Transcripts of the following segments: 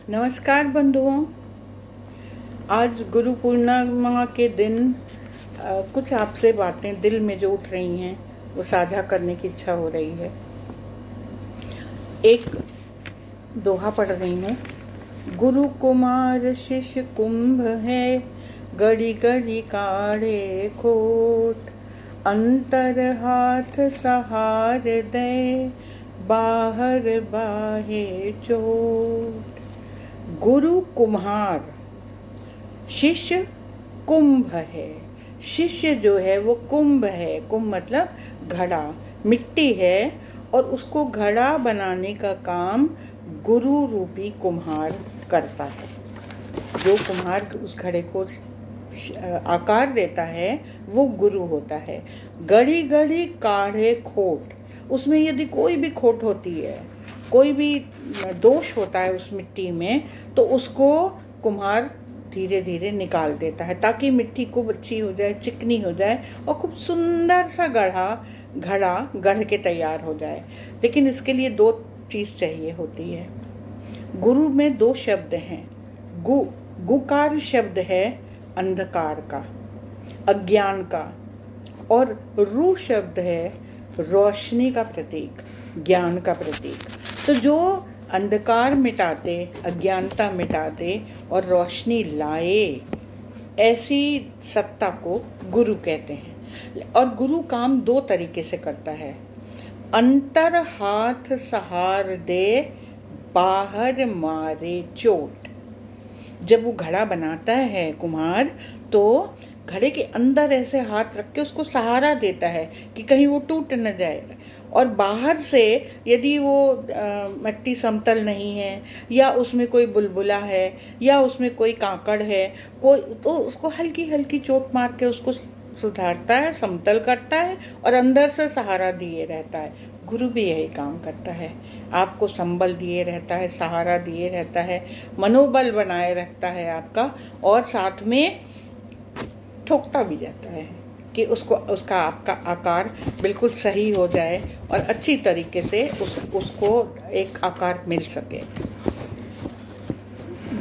नमस्कार बंधुओं। आज गुरु पूर्णिमा के दिन कुछ आपसे बातें दिल में जो उठ रही हैं वो साझा करने की इच्छा हो रही है। एक दोहा पढ़ रही हूँ। गुरु कुमार शिष्य कुंभ है, गड़ी गड़ी काढ़े खोट, अंतर हाथ सहार दे, बाहर बाहे चोट। गुरु कुम्हार, शिष्य कुंभ है। शिष्य जो है वो कुंभ है। कुंभ मतलब घड़ा, मिट्टी है, और उसको घड़ा बनाने का काम गुरु रूपी कुम्हार करता है। जो कुम्हार उस घड़े को आकार देता है वो गुरु होता है। गड़ी गड़ी काढ़े खोट, उसमें यदि कोई भी खोट होती है, कोई भी दोष होता है उस मिट्टी में, तो उसको कुम्हार धीरे धीरे निकाल देता है ताकि मिट्टी खूब अच्छी हो जाए, चिकनी हो जाए और खूब सुंदर सा घड़ा गढ़ के तैयार हो जाए। लेकिन इसके लिए दो चीज़ चाहिए होती है। गुरु में दो शब्द हैं। गुकार शब्द है अंधकार का, अज्ञान का, और रू शब्द है रोशनी का प्रतीक, ज्ञान का प्रतीक। तो जो अंधकार मिटाते, अज्ञानता मिटाते और रोशनी लाए, ऐसी सत्ता को गुरु कहते हैं। और गुरु काम दो तरीके से करता है। अंतर हाथ सहार दे, बाहर मारे चोट। जब वो घड़ा बनाता है कुम्हार, तो घड़े के अंदर ऐसे हाथ रख के उसको सहारा देता है कि कहीं वो टूट न जाए। और बाहर से यदि वो मिट्टी समतल नहीं है, या उसमें कोई बुलबुला है, या उसमें कोई कांकड़ है, तो उसको हल्की हल्की चोट मार के उसको सुधारता है, समतल करता है, और अंदर से सहारा दिए रहता है। गुरु भी यही काम करता है। आपको संबल दिए रहता है, सहारा दिए रहता है, मनोबल बनाए रखता है आपका, और साथ में ठोकता भी जाता है कि उसका आपका आकार बिल्कुल सही हो जाए और अच्छी तरीके से उसको एक आकार मिल सके।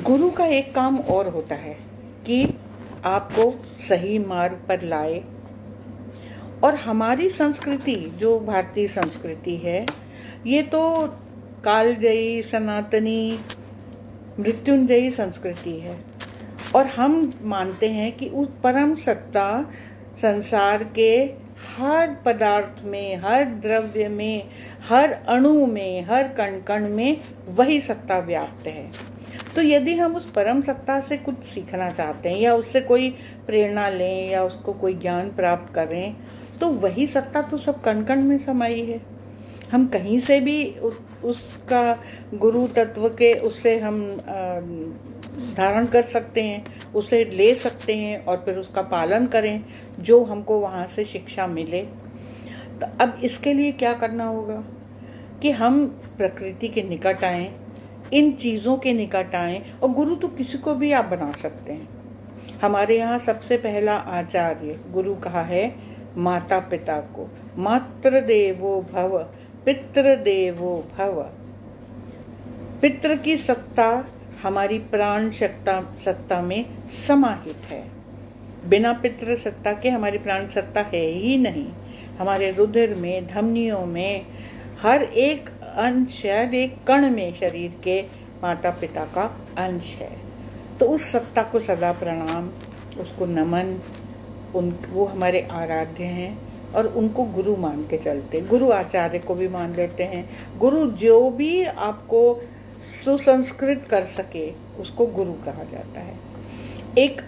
गुरु का एक काम और होता है कि आपको सही मार्ग पर लाए। और हमारी संस्कृति, जो भारतीय संस्कृति है, ये तो कालजयी, सनातनी, मृत्युंजयी संस्कृति है। और हम मानते हैं कि उस परम सत्ता संसार के हर पदार्थ में, हर द्रव्य में, हर अणु में, हर कण कण में वही सत्ता व्याप्त है। तो यदि हम उस परम सत्ता से कुछ सीखना चाहते हैं, या उससे कोई प्रेरणा लें, या उसको कोई ज्ञान प्राप्त करें, तो वही सत्ता तो सब कण कण में समाई है। हम कहीं से भी उसका गुरु तत्व के उससे हम धारण कर सकते हैं, उसे ले सकते हैं और फिर उसका पालन करें जो हमको वहाँ से शिक्षा मिले। तो अब इसके लिए क्या करना होगा कि हम प्रकृति के निकट आएं, इन चीज़ों के निकट आएं। और गुरु तो किसी को भी आप बना सकते हैं। हमारे यहाँ सबसे पहला आचार्य गुरु कहा है माता पिता को। मातृ देवो भव, पितृ देवो भव। पितृ की सत्ता हमारी प्राण सत्ता में समाहित है। बिना पितृ सत्ता के हमारी प्राण सत्ता है ही नहीं। हमारे रुधिर में, धमनियों में, हर एक अंश, हर एक कण में शरीर के माता पिता का अंश है। तो उस सत्ता को सदा प्रणाम, उसको नमन। वो हमारे आराध्य हैं और उनको गुरु मान के चलते। गुरु आचार्य को भी मान लेते हैं। गुरु जो भी आपको सुसंस्कृत कर सके उसको गुरु कहा जाता है। एक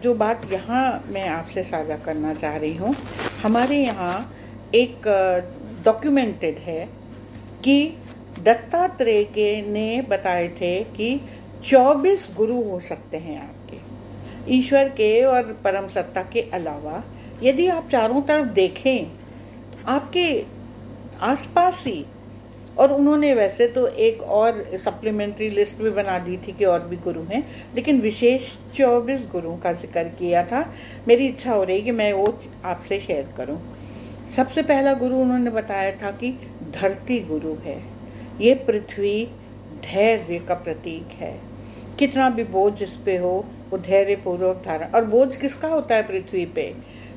जो बात यहाँ मैं आपसे साझा करना चाह रही हूँ, हमारे यहाँ एक डॉक्यूमेंटेड है कि दत्तात्रेय के ने बताए थे कि 24 गुरु हो सकते हैं आपके, ईश्वर के और परम सत्ता के अलावा। यदि आप चारों तरफ देखें तो आपके आसपास ही, और उन्होंने वैसे तो एक और सप्लीमेंट्री लिस्ट भी बना दी थी कि और भी गुरु हैं, लेकिन विशेष 24 गुरुओं का जिक्र किया था। मेरी इच्छा हो रही कि मैं वो आपसे शेयर करूं। सबसे पहला गुरु उन्होंने बताया था कि धरती गुरु है। ये पृथ्वी धैर्य का प्रतीक है। कितना भी बोझ इस पे हो वो धैर्यपूर्वक धारण। और बोझ किसका होता है पृथ्वी पे?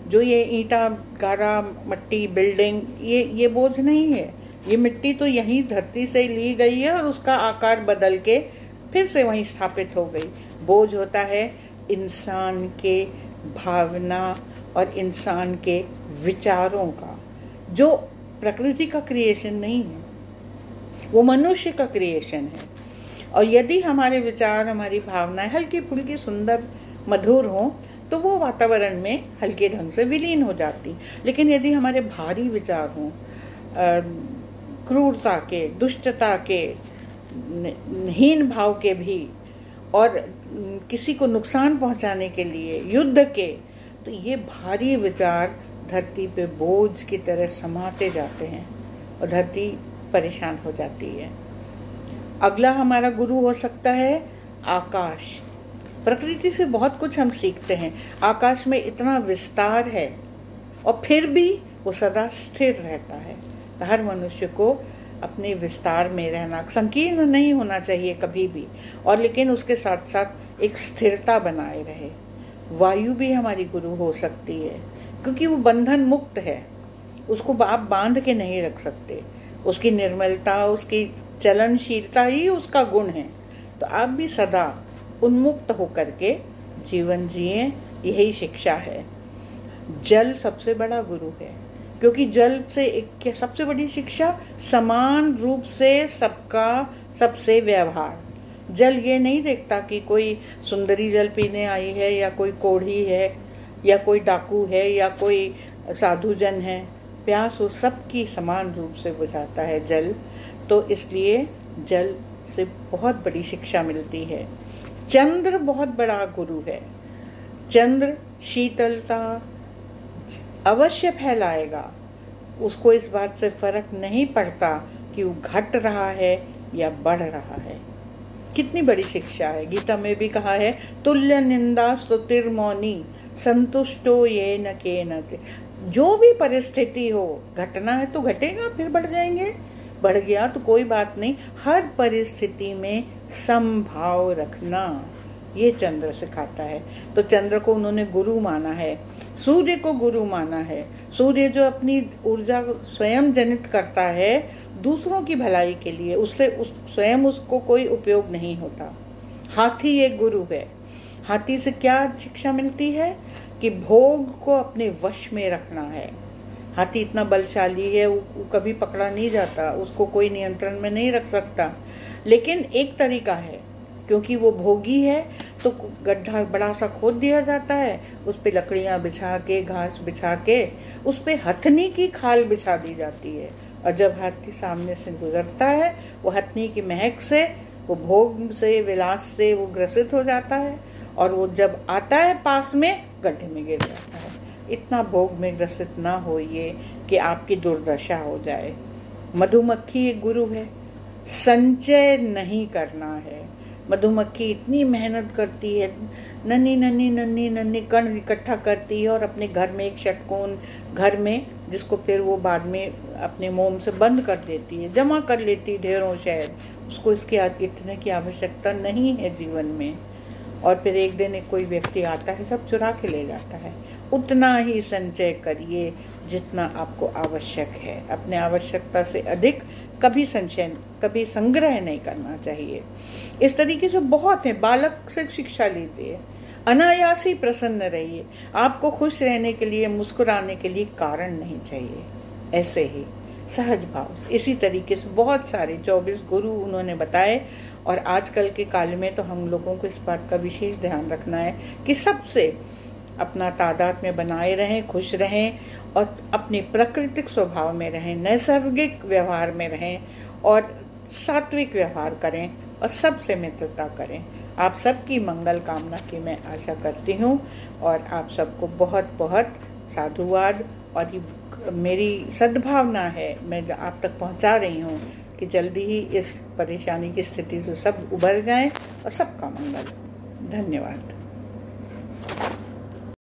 जो ये ईंटा, गारा, मट्टी, बिल्डिंग, ये बोझ नहीं है। ये मिट्टी तो यहीं धरती से ली गई है और उसका आकार बदल के फिर से वहीं स्थापित हो गई। बोझ होता है इंसान के भावना और इंसान के विचारों का, जो प्रकृति का क्रिएशन नहीं है, वो मनुष्य का क्रिएशन है। और यदि हमारे विचार, हमारी भावनाएं हल्की फुल्की, सुंदर, मधुर हों तो वो वातावरण में हल्के ढंग से विलीन हो जाती। लेकिन यदि हमारे भारी विचार हों, क्रूरता के, दुष्टता के, हीन भाव के भी, और किसी को नुकसान पहुंचाने के लिए, युद्ध के, तो ये भारी विचार धरती पे बोझ की तरह समाते जाते हैं और धरती परेशान हो जाती है। अगला हमारा गुरु हो सकता है आकाश। प्रकृति से बहुत कुछ हम सीखते हैं। आकाश में इतना विस्तार है और फिर भी वो सदा स्थिर रहता है। तो हर मनुष्य को अपने विस्तार में रहना, संकीर्ण नहीं होना चाहिए कभी भी, और लेकिन उसके साथ साथ एक स्थिरता बनाए रहे। वायु भी हमारी गुरु हो सकती है, क्योंकि वो बंधन मुक्त है, उसको आप बांध के नहीं रख सकते। उसकी निर्मलता, उसकी चलनशीलता ही उसका गुण है। तो आप भी सदा उन्मुक्त होकर के जीवन जिए, यही शिक्षा है। जल सबसे बड़ा गुरु है, क्योंकि जल से एक सबसे बड़ी शिक्षा, समान रूप से सबका सबसे व्यवहार। जल ये नहीं देखता कि कोई सुंदरी जल पीने आई है या कोई कोढ़ी है या कोई डाकू है या कोई साधुजन है। प्यास वो सबकी समान रूप से बुझाता है जल। तो इसलिए जल से बहुत बड़ी शिक्षा मिलती है। चंद्र बहुत बड़ा गुरु है। चंद्र शीतलता अवश्य फैलाएगा। उसको इस बात से फर्क नहीं पड़ता कि वो घट रहा है या बढ़ रहा है। कितनी बड़ी शिक्षा है। गीता में भी कहा है, तुल्य निंदा स्तुतिर मौनी संतुष्टो ये न के न। जो भी परिस्थिति हो, घटना है तो घटेगा, फिर बढ़ जाएंगे। बढ़ गया तो कोई बात नहीं। हर परिस्थिति में समभाव रखना, ये चंद्र सिखाता है। तो चंद्र को उन्होंने गुरु माना है। सूर्य को गुरु माना है। सूर्य जो अपनी ऊर्जा स्वयं जनित करता है दूसरों की भलाई के लिए, उससे स्वयं उसको कोई उपयोग नहीं होता। हाथी एक गुरु है। हाथी से क्या शिक्षा मिलती है कि भोग को अपने वश में रखना है। हाथी इतना बलशाली है, वो कभी पकड़ा नहीं जाता, उसको कोई नियंत्रण में नहीं रख सकता। लेकिन एक तरीका है, क्योंकि वो भोगी है तो गड्ढा बड़ा सा खोद दिया जाता है, उस पे लकड़ियां बिछा के, घास बिछा के, उस पे हथनी की खाल बिछा दी जाती है। और जब हाथी सामने से गुजरता है, वो हथनी की महक से, वो भोग से, विलास से वो ग्रसित हो जाता है, और वो जब आता है पास में, गड्ढे में गिर जाता है। इतना भोग में ग्रसित ना होइए कि आपकी दुर्दशा हो जाए। मधुमक्खी एक गुरु है। संचय नहीं करना है। मधुमक्खी इतनी मेहनत करती है, नन्ही कण इकट्ठा करती है और अपने घर में एक षटकोण घर में, जिसको फिर वो बाद में अपने मोम से बंद कर देती है, जमा कर लेती ढेरों शहद। उसको इसके इतने की आवश्यकता नहीं है जीवन में। और फिर एक दिन एक कोई व्यक्ति आता है, सब चुरा के ले जाता है। उतना ही संचय करिए जितना आपको आवश्यक है। अपने आवश्यकता से अधिक कभी संचय, कभी संग्रह नहीं करना चाहिए। इस तरीके से बहुत है। बालक से शिक्षा लीजिए, अनायास ही प्रसन्न रहिए। आपको खुश रहने के लिए, मुस्कुराने के लिए कारण नहीं चाहिए। ऐसे ही सहज भाव। इसी तरीके से बहुत सारे 24 गुरु उन्होंने बताए। और आजकल के काल में तो हम लोगों को इस बात का विशेष ध्यान रखना है कि सबसे अपना तादाद में बनाए रहें, खुश रहें और अपने प्राकृतिक स्वभाव में रहें, नैसर्गिक व्यवहार में रहें और सात्विक व्यवहार करें और सबसे मित्रता करें। आप सबकी मंगल कामना की मैं आशा करती हूँ और आप सबको बहुत बहुत साधुवाद। और मेरी सद्भावना है, मैं आप तक पहुँचा रही हूँ कि जल्दी ही इस परेशानी की स्थिति से सब उबर जाएं और सबका मंगल। धन्यवाद।